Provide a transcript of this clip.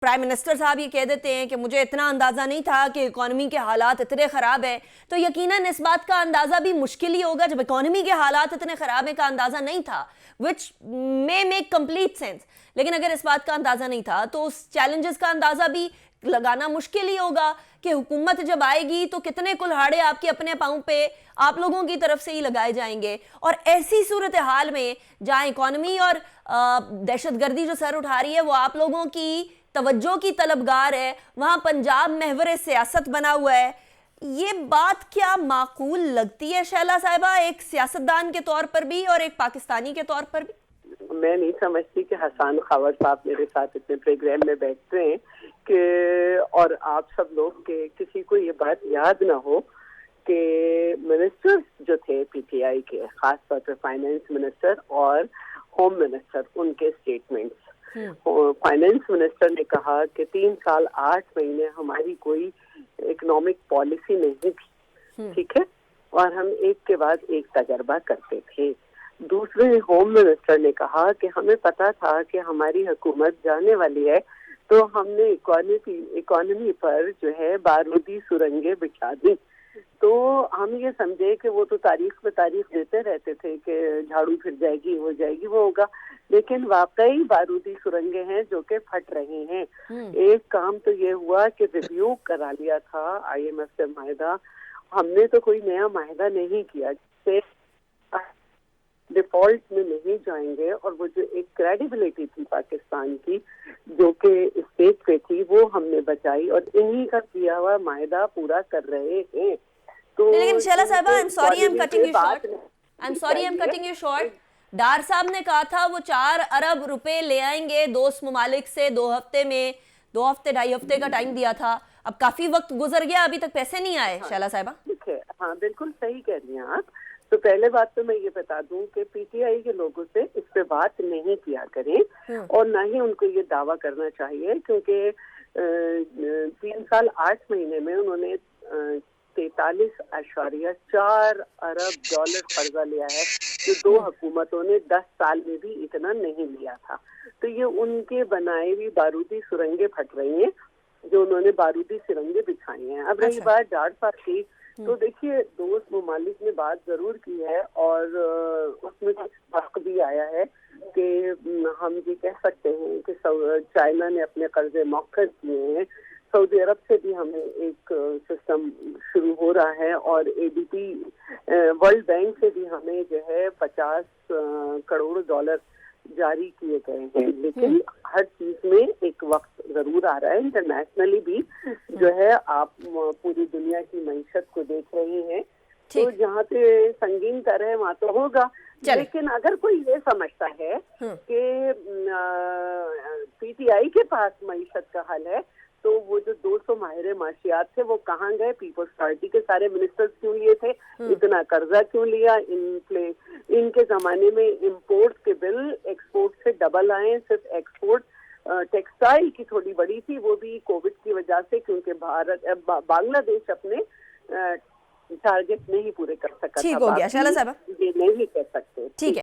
Prime minister صاحب یہ کہہ دیتے ہیں کہ مجھے اتنا اندازہ نہیں تھا کہ اکانومی کے حالات اتنے خراب ہیں، تو یقیناً اس بات کا اندازہ بھی مشکل ہی ہوگا جب اکانومی کے حالات اتنے خراب ہیں کا اندازہ نہیں تھا، which may make complete sense. لیکن اگر اس بات کا اندازہ نہیں تھا تو اس چیلنجز کا اندازہ بھی لگانا مشکل ہی ہوگا کہ حکومت جب آئے گی تو کتنے کلہاڑے آپ کے اپنے پاؤں پہ آپ لوگوں کی طرف سے ہی لگائے جائیں گے، اور ایسی صورتحال میں جہاں اکانومی اور دہشت گردی جو سر اٹھا رہی ہے وہ آپ لوگوں کی توجہ کی طلبگار ہے، وہاں پنجاب محور سیاست بنا ہوا ہے، یہ بات کیا معقول لگتی ہے شیلا صاحبہ ایک سیاستدان کے طور پر بھی اور ایک پاکستانی کے طور پر بھی؟ میں نہیں سمجھتی کہ حسان خاور صاحب میرے ساتھ اتنے پروگرام میں بیٹھتے ہیں کہ اور آپ سب لوگ کہ کسی کو یہ بات یاد نہ ہو کہ منسٹر جو تھے پی ٹی آئی کے، خاص طور پہ فائنینس منسٹر اور ہوم منسٹر، ان کے سٹیٹمنٹس، فائنینس منسٹر نے کہا کہ 3 سال 8 مہینے ہماری کوئی اکنامک پالیسی نہیں تھی، ٹھیک ہے، اور ہم ایک کے بعد ایک تجربہ کرتے تھے۔ دوسرے ہوم منسٹر نے کہا کہ ہمیں پتا تھا کہ ہماری حکومت جانے والی ہے تو ہم نے اکانومی پر جو ہے بارودی سرنگیں بچھا دی۔ تو ہم یہ سمجھے کہ وہ تو تاریخ پہ تاریخ دیتے رہتے تھے کہ جھاڑو پھر جائے گی، ہو جائے گی، وہ ہوگا، لیکن واقعی بارودی سرنگیں ہیں جو کہ پھٹ رہی ہیں۔ ایک کام تو یہ ہوا کہ ریویو کرا لیا تھا آئی ایم ایف سے معاہدہ، ہم نے تو کوئی نیا معاہدہ نہیں کیا، ڈیفالٹ میں نہیں جائیں گے، اور وہ جو ایک کریڈیبلٹی تھی پاکستان کی جو کہ اسٹیج پہ تھی وہ ہم نے بچائی، اور انہی کا کیا ہوا معاہدہ پورا کر رہے ہیں۔ تو لیکن شیلا صاحبہ I'm sorry I'm cutting you short. Dar صاحب نے کہا تھا وہ 4 ارب روپے لے آئیں گے دوست ممالک سے 2 ہفتے میں، 2 ہفتے 2.5 ہفتے کا ٹائم دیا تھا، اب کافی وقت گزر گیا ابھی تک پیسے نہیں آئے شیلا صاحبہ۔ ٹھیک ہے، ہاں بالکل صحیح کہہ رہی ہیں آپ۔ تو پہلے بات تو میں یہ بتا دوں کہ پی ٹی آئی کے لوگوں سے اس پہ بات نہیں کیا کریں، اور نہ ہی ان کو یہ دعویٰ کرنا چاہیے، کیونکہ 3 سال 8 مہینے میں انہوں نے 43.4 ارب ڈالر قرضہ لیا ہے، جو 2 حکومتوں نے 10 سال میں بھی اتنا نہیں لیا تھا۔ تو یہ ان کے بنائے ہوئی بارودی سرنگیں پھٹ رہی ہیں جو انہوں نے بارودی سرنگیں بچھائی ہیں۔ اب رہی بات ڈار صاحب کی، تو دیکھیے دوست ممالک نے بات ضرور کی ہے، اور اس میں کچھ فرق بھی آیا ہے کہ ہم یہ کہہ سکتے ہیں کہ چائنا نے اپنے قرضے مؤخر کیے ہیں، سعودی عرب سے بھی ہمیں ایک سسٹم شروع ہو رہا ہے، اور اے ڈی پی ورلڈ بینک سے بھی ہمیں جو ہے 50 کروڑ ڈالر جاری کیے گئے ہیں، لیکن ہر چیز میں ایک وقت ضرور آ رہا ہے۔ انٹرنیشنلی بھی جو ہے آپ پوری دنیا کی معیشت کو دیکھ رہے ہیں، تو جہاں پہ سنگین تر ہے وہاں تو ہوگا، لیکن اگر کوئی یہ سمجھتا ہے کہ پی ٹی آئی کے پاس معیشت کا حل ہے تو وہ جو 200 ماہر معاشیات تھے وہ کہاں گئے؟ پیپلز پارٹی کے سارے منسٹرز کیوں لیے تھے؟ اتنا قرضہ کیوں لیا؟ ان کے زمانے میں امپورٹ کے بل ایکسپورٹ سے ڈبل آئے، صرف ایکسپورٹ ٹیکسٹائل کی تھوڑی بڑی تھی، وہ بھی کووڈ کی وجہ سے، کیونکہ بنگلہ دیش اپنے ٹارگٹ نہیں پورے کر سکا تھا۔ ٹھیک ہو گیا شیلا صاحبہ، یہ نہیں کہہ سکتے۔ ٹھیک ہے۔